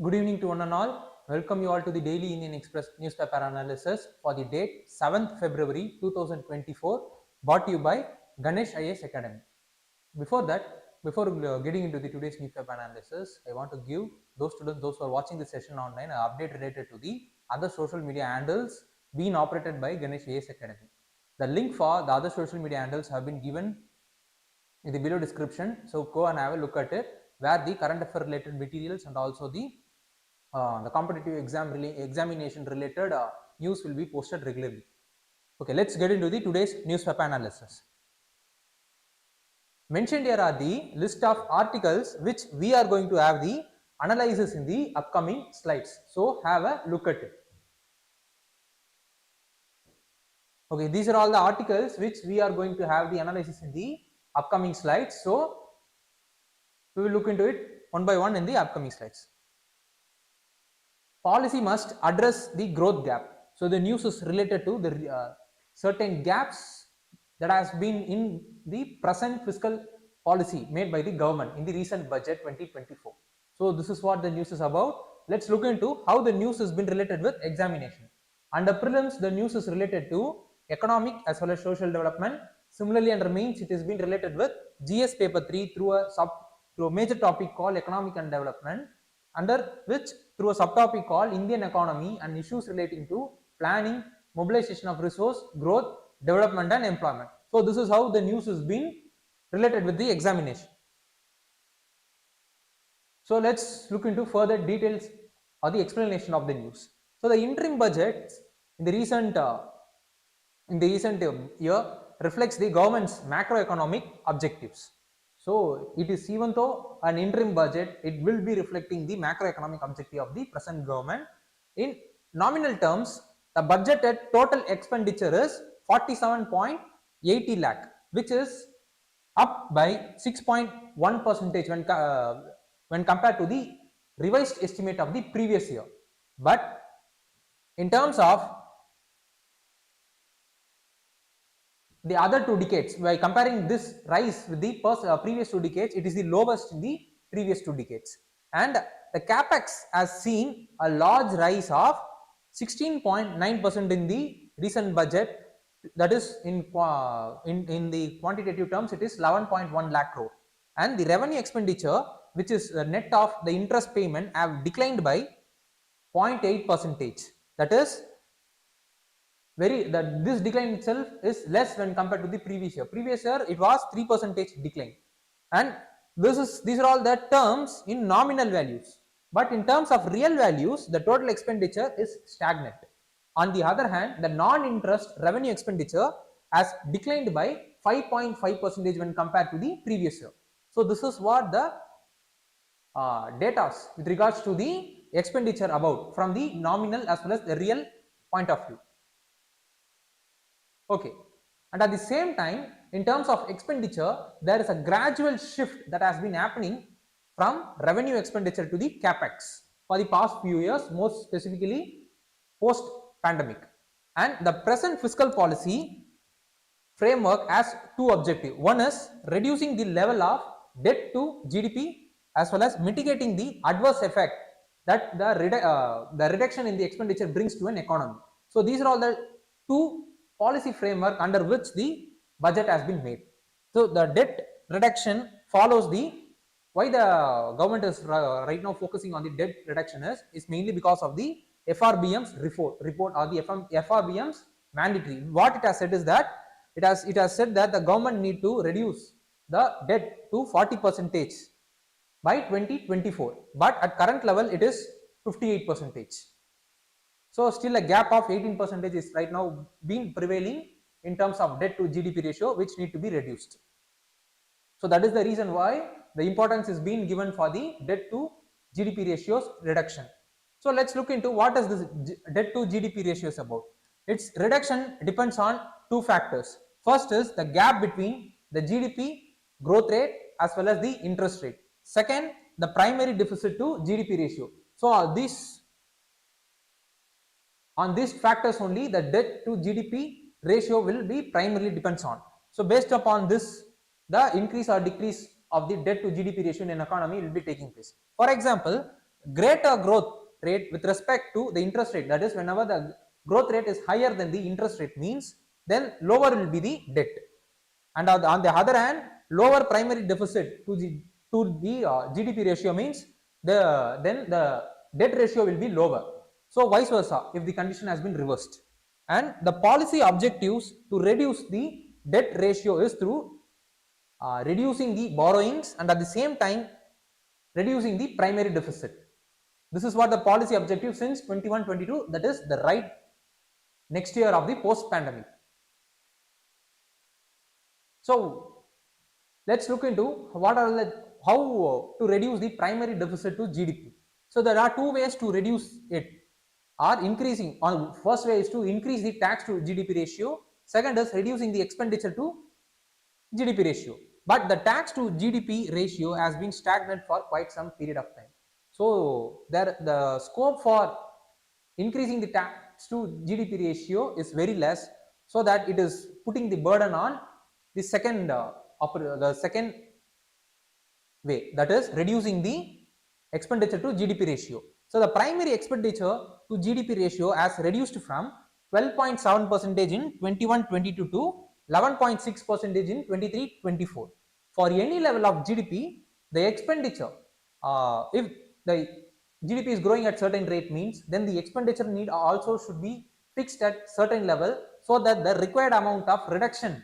Good evening to one and all. Welcome you all to the Daily Indian Express newspaper analysis for the date 7th February 2024, brought to you by Ganesh IAS Academy. Before getting into the today's newspaper analysis, I want to give those students, those who are watching the session online, an update related to the other social media handles being operated by Ganesh IAS Academy. The link for the other social media handles have been given in the below description, so go and have a look at it, where the current affair related materials and also the competitive examination related news will be posted regularly. Okay, let's get into the today's newspaper analysis. Mentioned here are the list of articles which we are going to have the analysis in the upcoming slides. So have a look at it. Okay, these are all the articles which we are going to have the analysis in the upcoming slides. So we will look into it one by one in the upcoming slides. Policy must address the growth gap. So the news is related to the certain gaps that has been in the present fiscal policy made by the government in the recent budget 2024. So this is what the news is about. Let's look into how the news has been related with examination. Under prelims, the news is related to economic as well as social development. Similarly, under mains, it has been related with GS paper 3 through a major topic called economic and development, under which through a subtopic called Indian economy and issues relating to planning, mobilization of resource, growth, development and employment. So this is how the news has been related with the examination. So let's look into further details or the explanation of the news. So the interim budget in the recent year reflects the government's macroeconomic objectives. So it is, even though an interim budget, it will be reflecting the macroeconomic objective of the present government. In nominal terms, the budgeted total expenditure is 47.80 lakh, which is up by 6.1% when compared to the revised estimate of the previous year. But in terms of the other 2 decades, by comparing this rise with the previous 2 decades, it is the lowest in the previous 2 decades. And the capex has seen a large rise of 16.9% in the recent budget. That is in the quantitative terms, it is 11.1 lakh crore. And the revenue expenditure, which is the net of the interest payment, have declined by 0.8%. That is this decline itself is less when compared to the previous year. Previous year it was 3% decline, and these are all the terms in nominal values. But in terms of real values, the total expenditure is stagnant. On the other hand, the non-interest revenue expenditure has declined by 5.5% when compared to the previous year. So this is what the data with regards to the expenditure about from the nominal as well as the real point of view. Okay, and at the same time, in terms of expenditure, there is a gradual shift that has been happening from revenue expenditure to the capex for the past few years, most specifically post pandemic. And the present fiscal policy framework has 2 objectives. One is reducing the level of debt to GDP as well as mitigating the adverse effect that the reduction in the expenditure brings to an economy. So these are all the 2 policy framework under which the budget has been made. So the debt reduction follows why the government is right now focusing on the debt reduction is mainly because of the FRBM's report or the FRBM's mandatory. What it has said is that it has said that the government need to reduce the debt to 40% by 2024, but at current level it is 58%. So still a gap of 18% is right now being prevailing in terms of debt to GDP ratio, which need to be reduced. So that is the reason why the importance is being given for the debt to GDP ratios reduction. So let's look into what is this debt to GDP ratio is about. Its reduction depends on 2 factors. First is the gap between the GDP growth rate as well as the interest rate. Second, the primary deficit to GDP ratio. So on these factors only, the debt to GDP ratio will be primarily depends on. So based upon this, the increase or decrease of the debt to GDP ratio in an economy will be taking place. For example, greater growth rate with respect to the interest rate, that is whenever the growth rate is higher than the interest rate means, then lower will be the debt. And on the other hand, lower primary deficit to the GDP ratio means then the debt ratio will be lower. So vice versa if the condition has been reversed. And the policy objectives to reduce the debt ratio is through reducing the borrowings and at the same time reducing the primary deficit. This is what the policy objective since 21-22, that is the right next year of the post pandemic. So let's look into what are how to reduce the primary deficit to GDP. So there are two ways to reduce it, or increasing. First way is to increase the tax to GDP ratio. Second is reducing the expenditure to GDP ratio. But the tax to GDP ratio has been stagnant for quite some period of time. So the scope for increasing the tax to GDP ratio is very less, so that it is putting the burden on the second way, that is reducing the expenditure to GDP ratio. So the primary expenditure to GDP ratio has reduced from 12.7% in 21-22 to 11.6% in 23-24. For any level of GDP, the expenditure, if the GDP is growing at certain rate means, then the expenditure need also should be fixed at certain level, so that the required amount of reduction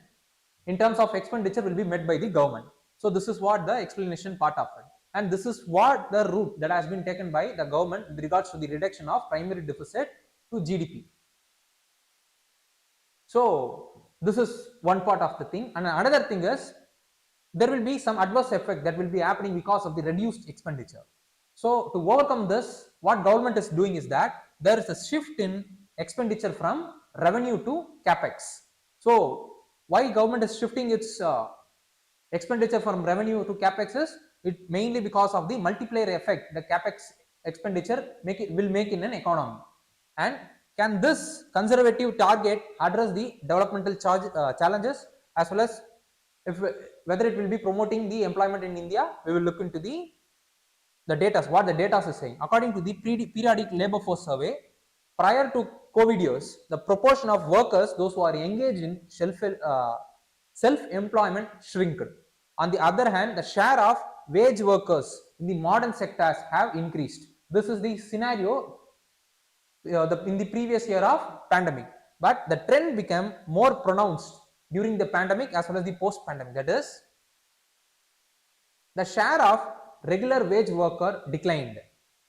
in terms of expenditure will be met by the government. So this is what the explanation part of it, and this is what the route that has been taken by the government with regards to the reduction of primary deficit to GDP. So this is one part of the thing, and another thing is there will be some adverse effect that will be happening because of the reduced expenditure. So to overcome this, what government is doing is that there is a shift in expenditure from revenue to capex. So why government is shifting its expenditure from revenue to capex is it mainly because of the multiplier effect the capex expenditure will make in an economy. And can this conservative target address the developmental challenges, as well as whether it will be promoting the employment in India? We will look into the data, what the data is saying. According to the periodic labor force survey, prior to COVID years, the proportion of workers, those who are engaged in self-employment, shrinked. On the other hand, the share of wage workers in the modern sectors have increased. This is the scenario in the previous year of pandemic, but the trend became more pronounced during the pandemic as well as the post-pandemic. That is, the share of regular wage worker declined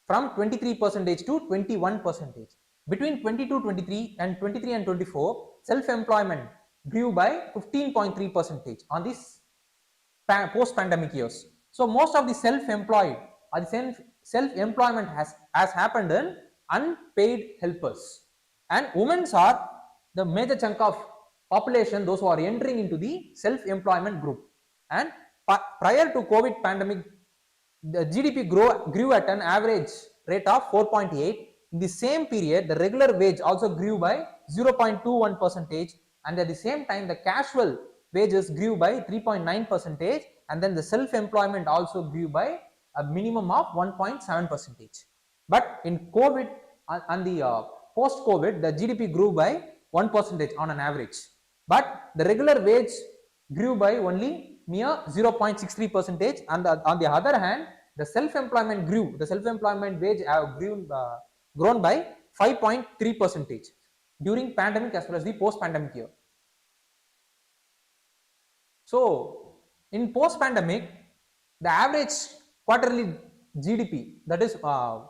from 23% to 21%. Between 22-23 and 23 and 24, self-employment grew by 15.3% on this post-pandemic years. So most of the self-employed or the self-employment has happened in unpaid helpers, and women are the major chunk of population, those who are entering into the self-employment group. And prior to COVID pandemic, the GDP grew at an average rate of 4.8. In the same period, the regular wage also grew by 0.21%, and at the same time the casual wages grew by 3.9%, and then the self-employment also grew by a minimum of 1.7%. But in COVID and the post-COVID, the GDP grew by 1% on an average, but the regular wage grew by only mere 0.63%, and on the other hand, the self-employment grew. The self-employment wage have grown by 5.3% during pandemic as well as the post-pandemic year. So in post-pandemic, the average quarterly GDP, that is from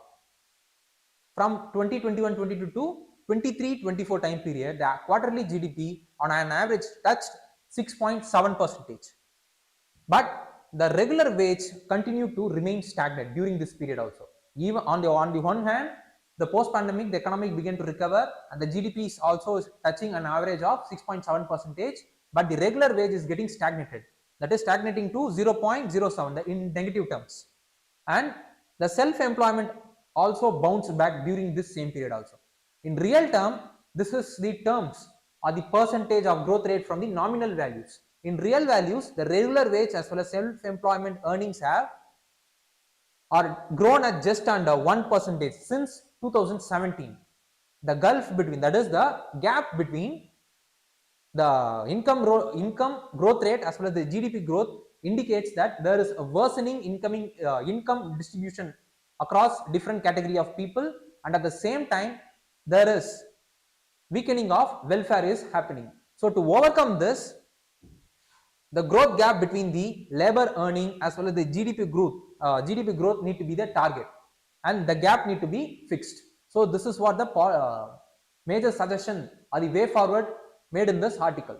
2021-22 to 23-24 time period, the quarterly GDP on an average touched 6.7%. But the regular wage continued to remain stagnant during this period also. Even on the one hand, the post-pandemic, the economy began to recover, and the GDP is also touching an average of 6.7%, but the regular wage is getting stagnated. That is stagnating to 0.07 in negative terms. And the self-employment also bounced back during this same period also. In real term, this is the terms or the percentage of growth rate from the nominal values. In real values, the regular wage as well as self-employment earnings have are grown at just under 1% since 2017. The gulf between, that is the gap between the income growth rate as well as the GDP growth indicates that there is a worsening income distribution across different category of people, and at the same time there is weakening of welfare is happening. So to overcome this, the growth gap between the labor earning as well as the GDP growth need to be the target, and the gap need to be fixed. So this is what the major suggestion or the way forward made in this article.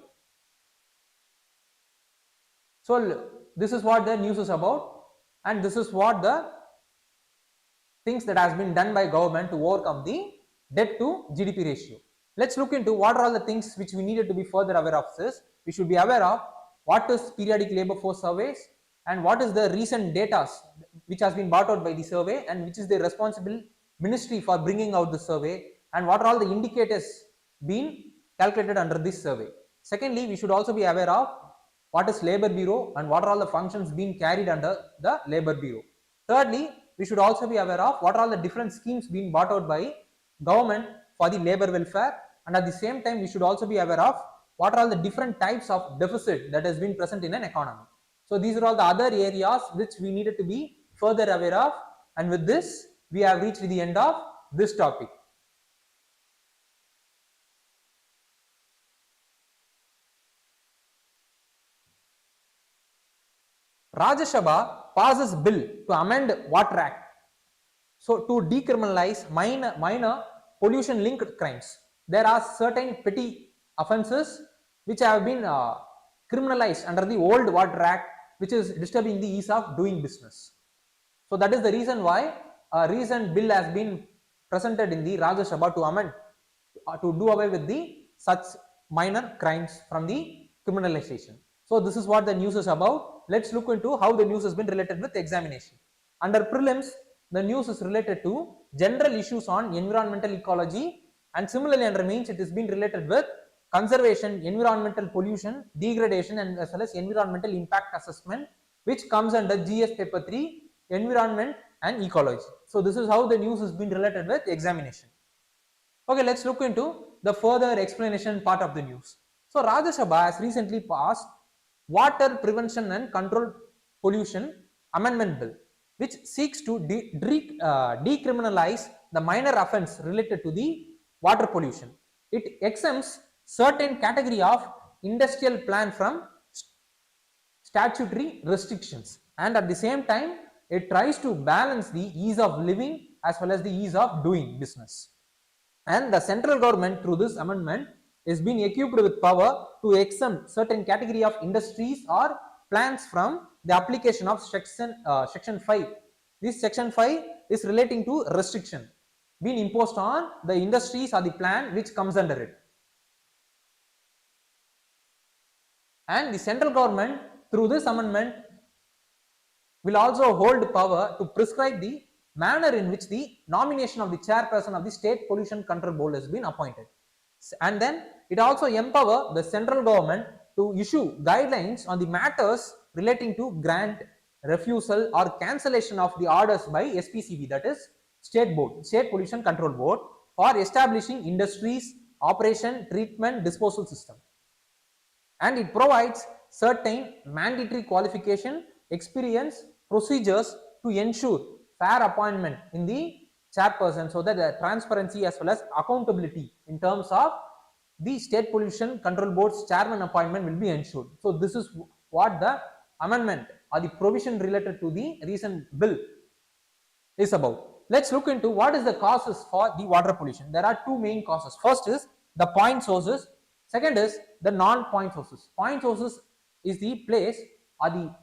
So this is what the news is about, and this is what the things that has been done by government to overcome the debt to GDP ratio. Let's look into what are all the things which we needed to be further aware of this. We should be aware of what is periodic labor force surveys and what is the recent data which has been brought out by the survey and which is the responsible ministry for bringing out the survey, and what are all the indicators being calculated under this survey. Secondly, we should also be aware of what is labor bureau and what are all the functions being carried under the labor bureau. Thirdly, we should also be aware of what are all the different schemes being brought out by government for the labor welfare, and at the same time we should also be aware of what are all the different types of deficit that has been present in an economy. So these are all the other areas which we needed to be further aware of, and with this we have reached the end of this topic. Rajya Sabha passes bill to amend Water Act, so to decriminalize minor pollution linked crimes. There are certain petty offences which have been criminalized under the old Water Act, which is disturbing the ease of doing business. So that is the reason why a recent bill has been presented in the Rajya Sabha to amend, to do away with the such minor crimes from the criminalization. So this is what the news is about. Let's look into how the news has been related with examination. Under prelims, the news is related to general issues on environmental ecology, and similarly under mains it is been related with conservation, environmental pollution, degradation, and as well as environmental impact assessment, which comes under GS paper 3, environment and ecology. So this is how the news has been related with examination. Okay, let's look into the further explanation part of the news. So Rajya Sabha has recently passed Water Prevention and Control Pollution Amendment Bill, which seeks to decriminalize the minor offence related to the water pollution. It exempts certain category of industrial plan from statutory restrictions, and at the same time it tries to balance the ease of living as well as the ease of doing business. And the central government through this amendment is being equipped with power to exempt certain category of industries or plans from the application of section 5. This section 5 is relating to restriction being imposed on the industries or the plan which comes under it. And the central government through this amendment will also hold power to prescribe the manner in which the nomination of the chairperson of the State Pollution Control Board has been appointed. And then it also empower the central government to issue guidelines on the matters relating to grant, refusal or cancellation of the orders by SPCB, that is State Pollution Control Board, for establishing industries, operation, treatment, disposal system. And it provides certain mandatory qualification, experience, procedures to ensure fair appointment in the chairperson, so that the transparency as well as accountability in terms of the State Pollution Control Board's chairman appointment will be ensured. So this is what the amendment or the provision related to the recent bill is about. Let's look into what is the causes for the water pollution. There are two main causes. First is the point sources, second is the non-point sources. Point sources is the place or the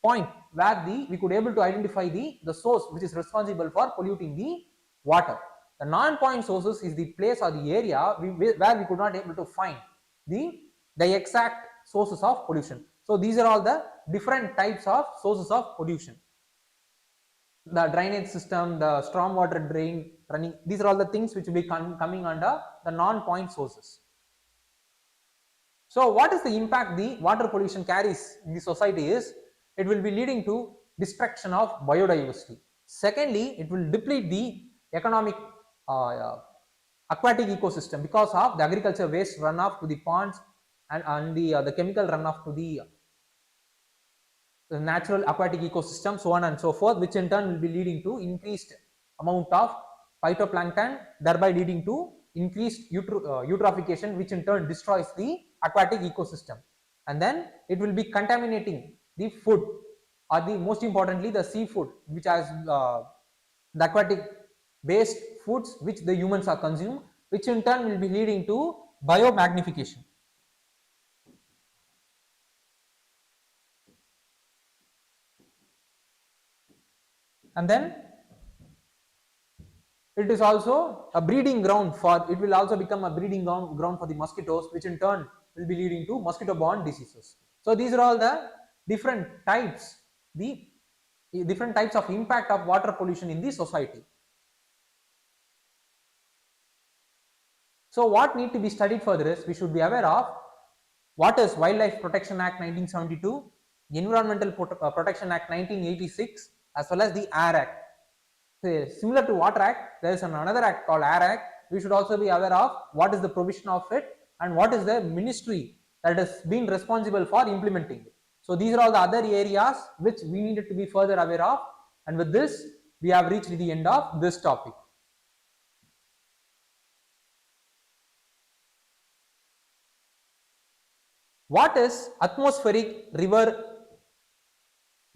point where we could able to identify the source which is responsible for polluting the water. The non-point sources is the place or the area where we could not able to find the exact sources of pollution. So these are all the different types of sources of pollution. The drainage system, the storm water drain running, these are all the things which will be coming under the non-point sources. So what is the impact the water pollution carries in the society is, it will be leading to destruction of biodiversity. Secondly, it will deplete the economic aquatic ecosystem because of the agriculture waste runoff to the ponds and the chemical runoff to the natural aquatic ecosystem, so on and so forth, which in turn will be leading to increased amount of phytoplankton, thereby leading to increased eutrophication, which in turn destroys the aquatic ecosystem. And then it will be contaminating the food, or the most importantly the seafood, which has the aquatic based foods which the humans are consumed, which in turn will be leading to biomagnification. And then it is also a breeding ground for, it will also become a breeding ground for the mosquitoes, which in turn will be leading to mosquito borne diseases. So these are all the different types, the different types of impact of water pollution in the society. So what need to be studied further is, we should be aware of what is Wildlife Protection Act 1972, Environmental Protection Act 1986, as well as the Air Act. Similar to Water Act, there is another act called Air Act. We should also be aware of what is the provision of it and what is the ministry that is being responsible for implementing it. So these are all the other areas which we needed to be further aware of, and with this we have reached the end of this topic. What is atmospheric river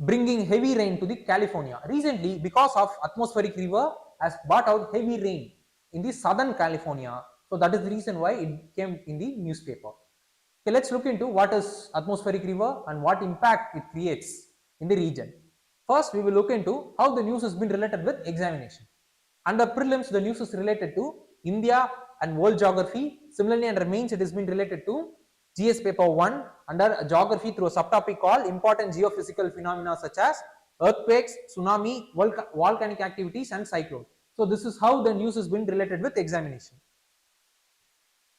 bringing heavy rain to the California? Recently, because of atmospheric river has brought out heavy rain in the southern California, so that is the reason why it came in the newspaper. Okay, let's look into what is atmospheric river and what impact it creates in the region. First, we will look into how the news has been related with examination. Under prelims, the news is related to India and world geography. Similarly, under mains, it has been related to GS paper 1 under geography through a subtopic called important geophysical phenomena such as earthquakes, tsunami, volcanic activities and cyclones. So this is how the news has been related with examination.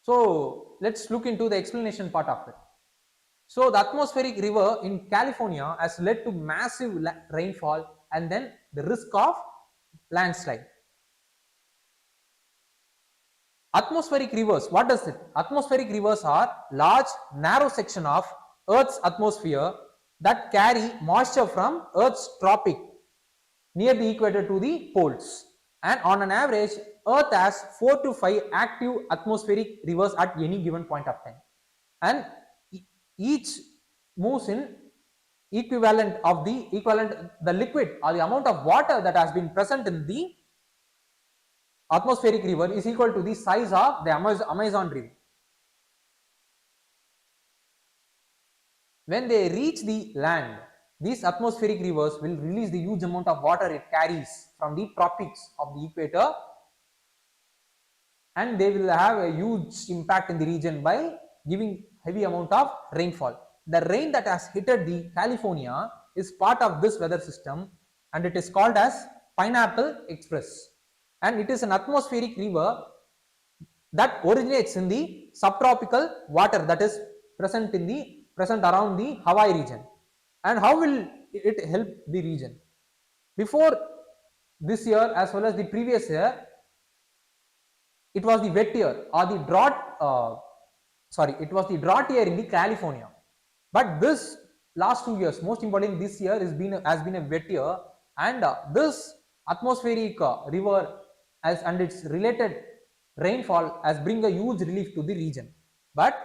So let's look into the explanation part of it. So the atmospheric river in California has led to massive rainfall and then the risk of landslide. Atmospheric rivers, what does it? Atmospheric rivers are large, narrow section of Earth's atmosphere that carry moisture from Earth's tropic near the equator to the poles. And on an average, Earth has 4 to 5 active atmospheric rivers at any given point of time. And each moves in equivalent of the liquid or the amount of water that has been present in the atmospheric river is equal to the size of the Amazon river. When they reach the land, these atmospheric rivers will release the huge amount of water it carries from the tropics of the equator, and they will have a huge impact in the region by giving heavy amount of rainfall. The rain that has hit the California is part of this weather system, and it is called as Pineapple Express. And it is an atmospheric river that originates in the subtropical water that is present around the Hawaii region. And how will it help the region? Before this year as well as the previous year, it was the wet year or the drought. It was the drought year in the California. But this last 2 years, most importantly, this year has been a wet year, and this atmospheric river and its related rainfall has bring a huge relief to the region. But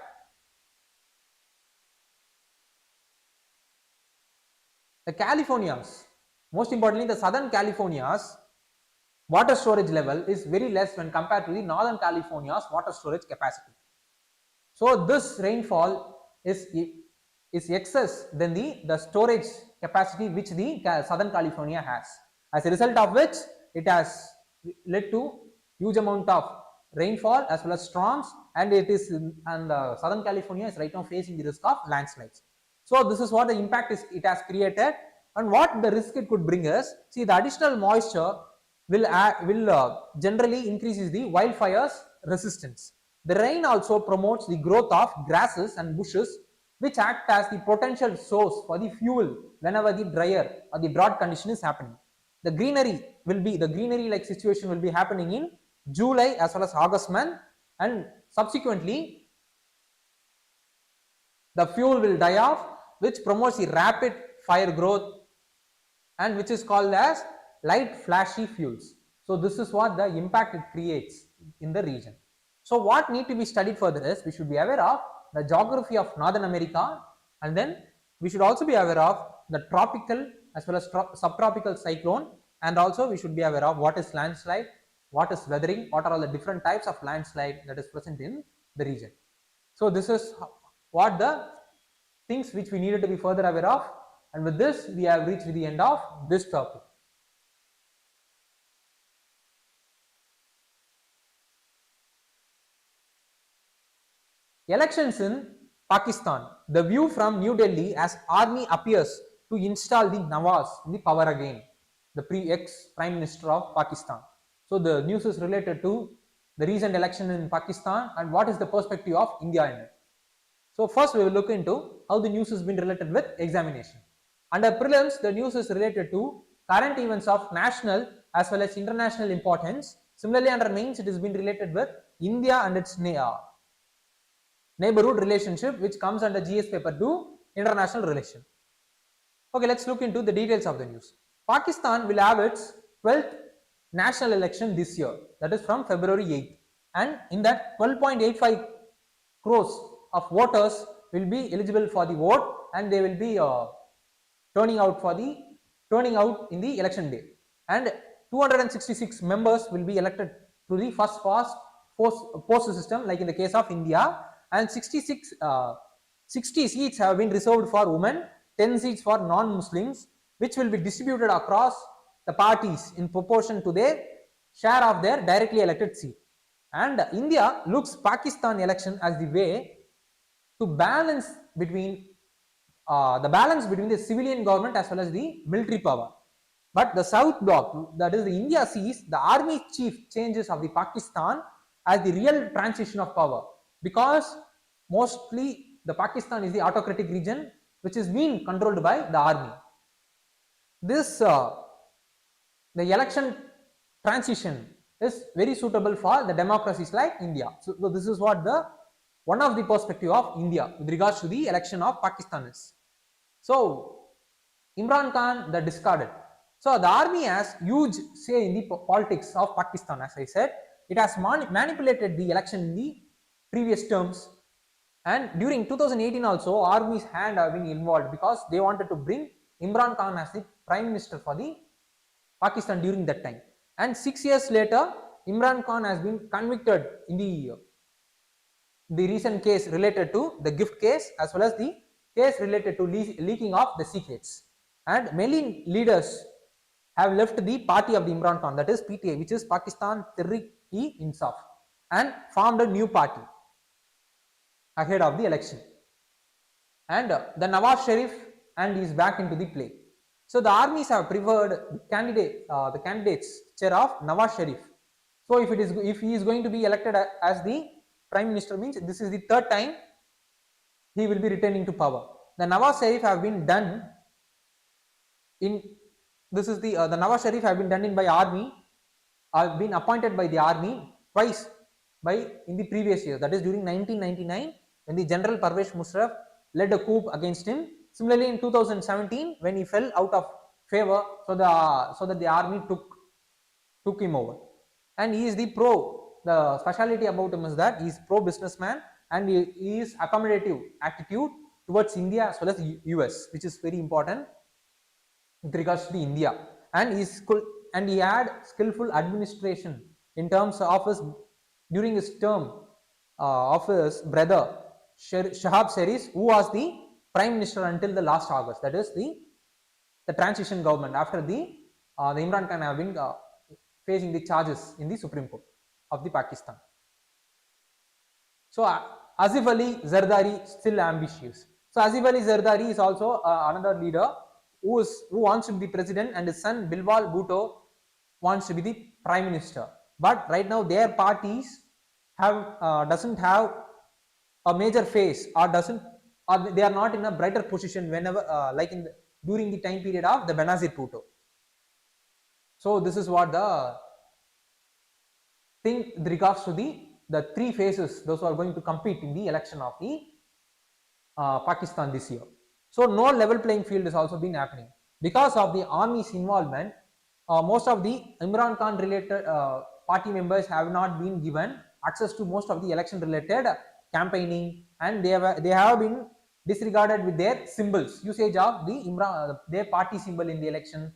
the Californias, most importantly the southern California's water storage level is very less when compared to the northern California's water storage capacity. So this rainfall is excess than the storage capacity which the southern California has. As a result of which, it has led to huge amount of rainfall as well as storms, and southern California is right now facing the risk of landslides. So this is what the impact it has created, and what the risk it could bring is, see, the additional moisture will generally increases the wildfires resistance. The rain also promotes the growth of grasses and bushes, which act as the potential source for the fuel whenever the drier or the drought condition is happening. the greenery like situation will be happening in July as well as August month, and subsequently the fuel will die off, which promotes the rapid fire growth and which is called as light flashy fuels. So this is what the impact it creates in the region. So what need to be studied further is we should be aware of the geography of Northern America, and then we should also be aware of the tropical as well as subtropical cyclone, and also we should be aware of what is landslide, what is weathering, what are all the different types of landslide that is present in the region. So this is what the things which we needed to be further aware of, and with this we have reached the end of this topic. Elections in Pakistan. The view from New Delhi as army appears to install the Nawaz in the power again, the ex-Prime Minister of Pakistan. So the news is related to the recent election in Pakistan and what is the perspective of India in it. So first we will look into how the news has been related with examination. Under prelims, the news is related to current events of national as well as international importance. Similarly, under mains, it has been related with India and its neighborhood relationship, which comes under GS paper 2, international relation. Okay, let's look into the details of the news. Pakistan will have its 12th national election this year, that is from February 8th, and in that 12.85 crores of voters will be eligible for the vote, and they will be turning out in the election day, and 266 members will be elected to the first past post system like in the case of India, and 60 seats have been reserved for women, 10 seats for non-Muslims, which will be distributed across the parties in proportion to their share of their directly elected seat. And India looks Pakistan election as the way to balance between the civilian government as well as the military power. But the South Bloc, that is the India, sees the army chief changes of the Pakistan as the real transition of power, because mostly the Pakistan is the autocratic region which is being controlled by the army. This the election transition is very suitable for the democracies like India. So this is what one of the perspective of India with regards to the election of Pakistan is. So Imran Khan, the discarded. So the army has huge say in the politics of Pakistan. As I said, it has manipulated the election in the previous terms, and during 2018 also army's hand have been involved because they wanted to bring Imran Khan as the prime minister for the Pakistan during that time. And 6 years later, Imran Khan has been convicted in the recent case related to the gift case as well as the case related to leaking of the secrets. And many leaders have left the party of the Imran Khan, that is PTA, which is Pakistan Tehreek-e-Insaf, and formed a new party ahead of the election. And the Nawaz Sharif and is back into the play. So the armies have preferred the candidate's chair of Nawaz Sharif. So if he is going to be elected as the prime minister, means this is the third time he will be returning to power. The Nawaz Sharif have been done in the Nawaz Sharif have been done in by army, have been appointed by the army twice in the previous year, that is during 1999 when the General Parvez Musharraf led a coup against him. Similarly in 2017 when he fell out of favor, so that the army took him over. And he is the speciality about him is that he is pro businessman, and he is accommodative attitude towards India as well as US, which is very important with regards to the India. And he had skillful administration in terms of during his term of his brother Shahab Sharif, who was the prime minister until the last August, that is the transition government after the Imran Khan have been facing the charges in the Supreme Court of the Pakistan. So Asif Ali Zardari still ambitious. So Asif Ali Zardari is also another leader who wants to be president, and his son Bilwal Bhutto wants to be the prime minister. But right now their parties doesn't have a major phase, or they are not in a brighter position whenever during the time period of the Benazir Bhutto. So this is what the thing with regards to the three phases those who are going to compete in the election of the Pakistan this year. So no level playing field has also been happening because of the army's involvement. Most of the Imran Khan related party members have not been given access to most of the election related campaigning, and they have been disregarded with their symbols, usage of the their party symbol in the election.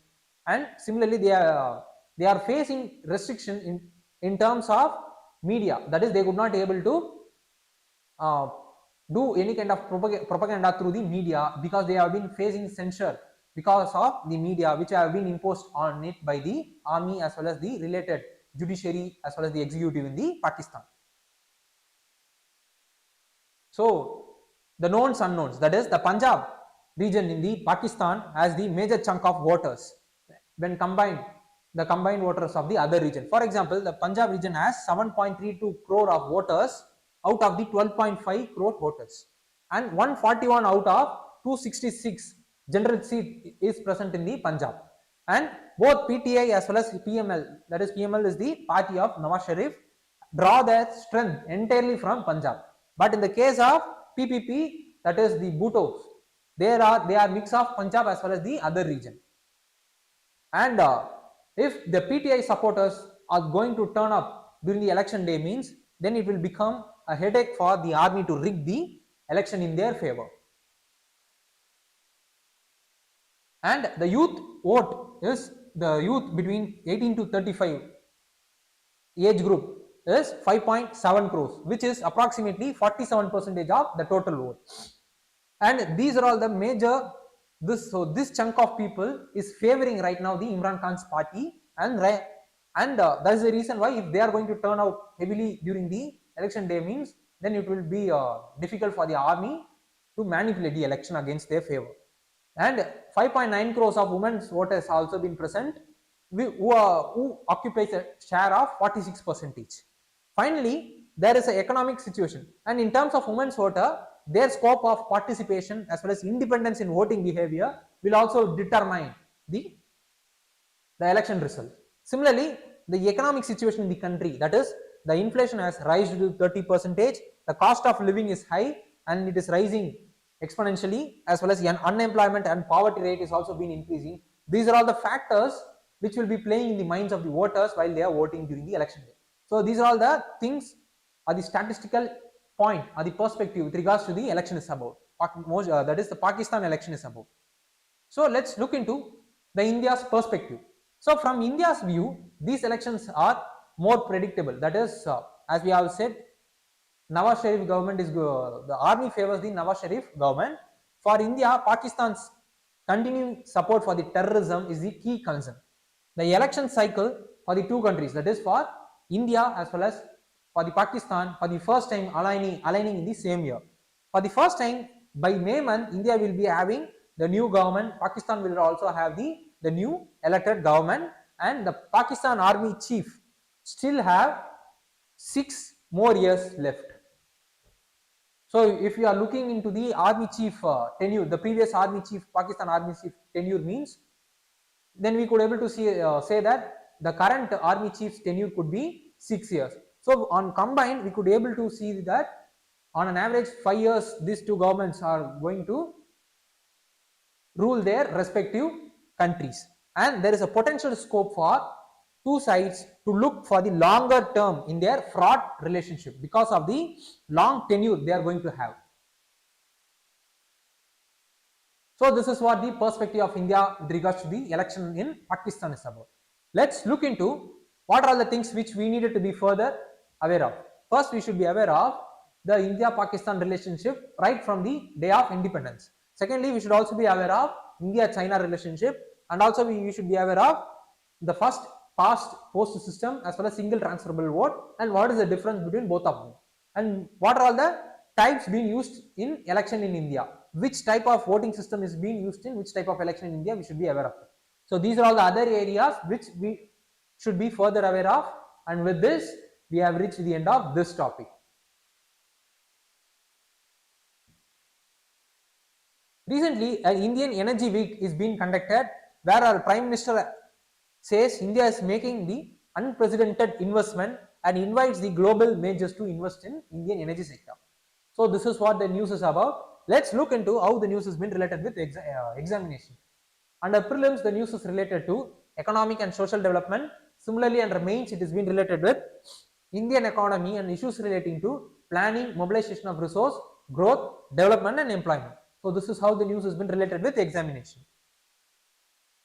And similarly they are facing restriction in terms of media, that is they could not able to do any kind of propaganda through the media because they have been facing censure because of the media which have been imposed on it by the army as well as the related judiciary as well as the executive in the Pakistan. So the knowns unknowns, that is the Punjab region in the Pakistan has the major chunk of voters when combined the combined voters of the other region. For example, the Punjab region has 7.32 crore of voters out of the 12.5 crore voters, and 141 out of 266 general seat is present in the Punjab. And both PTI as well as PML, that is PML is the party of Nawaz Sharif, draw their strength entirely from Punjab. But in the case of PPP, that is the Bhuttos, they are mix of Punjab as well as the other region. And if the PTI supporters are going to turn up during the election day, means then it will become a headache for the army to rig the election in their favor. And the youth vote is the youth between 18 to 35 age group is 5.7 crores, which is approximately 47% of the total vote. And these are all the major this chunk of people is favoring right now the Imran Khan's party, and that is the reason why if they are going to turn out heavily during the election day, means then it will be difficult for the army to manipulate the election against their favor. And 5.9 crores of women's voters also been present, who occupies a share of 46%. Finally, there is an economic situation, and in terms of women's voter, their scope of participation as well as independence in voting behavior will also determine the election result. Similarly, the economic situation in the country, that is the inflation has risen to 30%, the cost of living is high and it is rising exponentially, as well as unemployment and poverty rate is also been increasing. These are all the factors which will be playing in the minds of the voters while they are voting during the election day. So these are all the things, are the statistical point or the perspective with regards to the election is about, that is the Pakistan election is about. So let's look into the India's perspective. So from India's view, these elections are more predictable, that is as we have said, Nawaz Sharif government is the army favors the Nawaz Sharif government. For India, Pakistan's continuing support for the terrorism is the key concern. The election cycle for the two countries, that is for India as well as for the Pakistan, for the first time aligning in the same year. For the first time, by May month, India will be having the new government, Pakistan will also have the new elected government, and the Pakistan army chief still have 6 more years left. So if you are looking into the army chief tenure, the previous army chief, Pakistan army chief tenure means, then we could able to say that the current army chief's tenure could be 6 years. So on combined, we could able to see that on an average 5 years, these two governments are going to rule their respective countries, and there is a potential scope for two sides to look for the longer term in their fraud relationship because of the long tenure they are going to have. So this is what the perspective of India with regards to the election in Pakistan is about. Let's look into what are the things which we needed to be further aware of. First, we should be aware of the India-Pakistan relationship right from the day of independence. Secondly, we should also be aware of India-China relationship, and also we should be aware of the first past post system as well as single transferable vote, and what is the difference between both of them, and what are all the types being used in election in India, which type of voting system is being used in which type of election in India, we should be aware of it. So these are all the other areas which we should be further aware of, and with this we have reached the end of this topic. Recently, an Indian Energy Week is being conducted, where our Prime Minister says India is making the unprecedented investment and invites the global majors to invest in Indian energy sector. So this is what the news is about. Let's look into how the news has been related with examination. Under prelims, the news is related to economic and social development. Similarly, under mains, it has been related with Indian economy and issues relating to planning, mobilization of resource, growth, development and employment. So this is how the news has been related with examination.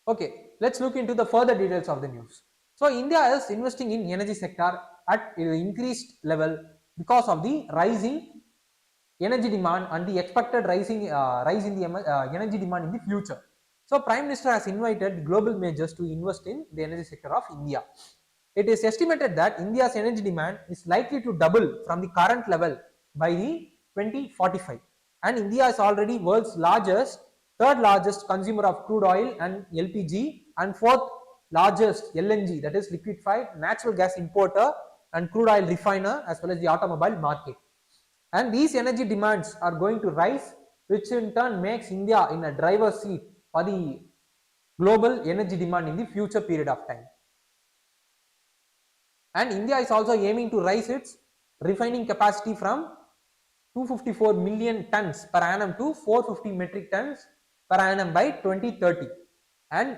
Okay, let's look into the further details of the news. So India is investing in energy sector at an increased level because of the rising energy demand and the expected rise in the energy demand in the future. So Prime Minister has invited global majors to invest in the energy sector of India. It is estimated that India's energy demand is likely to double from the current level by the 2045, and India is already world's third largest consumer of crude oil and LPG, and fourth largest LNG, that is liquefied natural gas importer and crude oil refiner, as well as the automobile market. And these energy demands are going to rise, which in turn makes India in a driver's seat for the global energy demand in the future period of time. And India is also aiming to rise its refining capacity from 254 million tons per annum to 450 metric tons per annum by 2030. And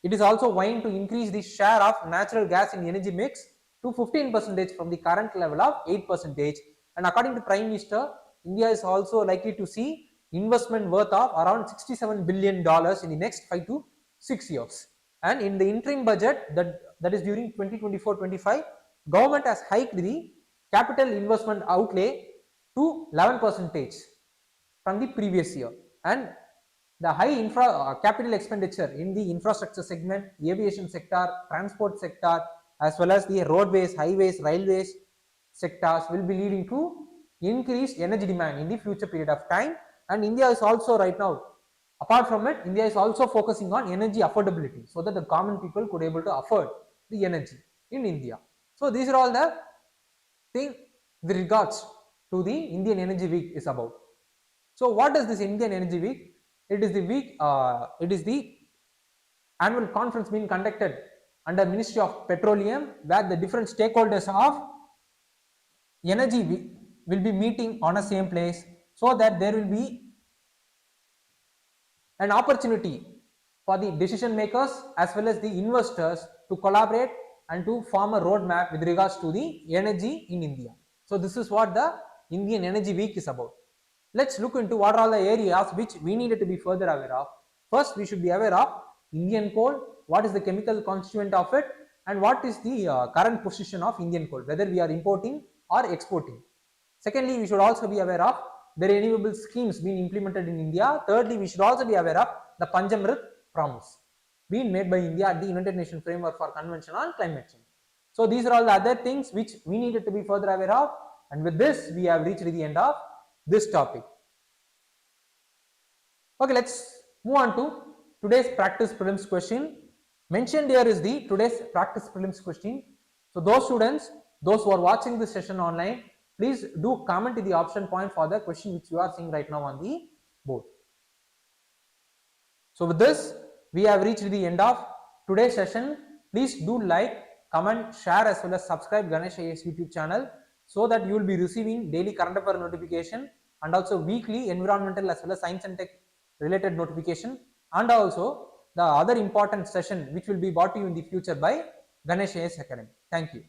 it is also vying to increase the share of natural gas in the energy mix to 15% from the current level of 8%. And according to Prime Minister, India is also likely to see investment worth of around $67 billion in the next 5 to 6 years. And in the interim budget, that is during 2024-25, government has hiked the capital investment outlay to 11% from the previous year. And the high capital expenditure in the infrastructure segment, aviation sector, transport sector, as well as the roadways, highways, railways sectors will be leading to increased energy demand in the future period of time. And India is also right now, apart from it, India is also focusing on energy affordability so that the common people could able to afford the energy in India. So these are all the things with regards to the Indian Energy Week is about. So what is this Indian Energy Week? It is the annual conference being conducted under Ministry of Petroleum, where the different stakeholders of energy will be meeting on a same place, so that there will be an opportunity for the decision makers as well as the investors to collaborate and to form a roadmap with regards to the energy in India. So this is what the Indian Energy Week is about. Let's look into what are all the areas which we needed to be further aware of. First, we should be aware of Indian coal, what is the chemical constituent of it, and what is the current position of Indian coal, whether we are importing or exporting. Secondly, we should also be aware of the renewable schemes being implemented in India. Thirdly, we should also be aware of the Panchamrit promise being made by India at the United Nations Framework for Convention on Climate Change. So these are all the other things which we needed to be further aware of, and with this we have reached the end of this topic. Okay, let's move on to today's practice prelims question. Mentioned here is the today's practice prelims question. So those students, those who are watching this session online, please do comment in the option point for the question which you are seeing right now on the board. So with this, we have reached the end of today's session. Please do like, comment, share as well as subscribe Ganesh IAS YouTube channel, so that you will be receiving daily current affair notification and also weekly environmental as well as science and tech related notification, and also the other important session which will be brought to you in the future by Ganesh IAS Academy. Thank you.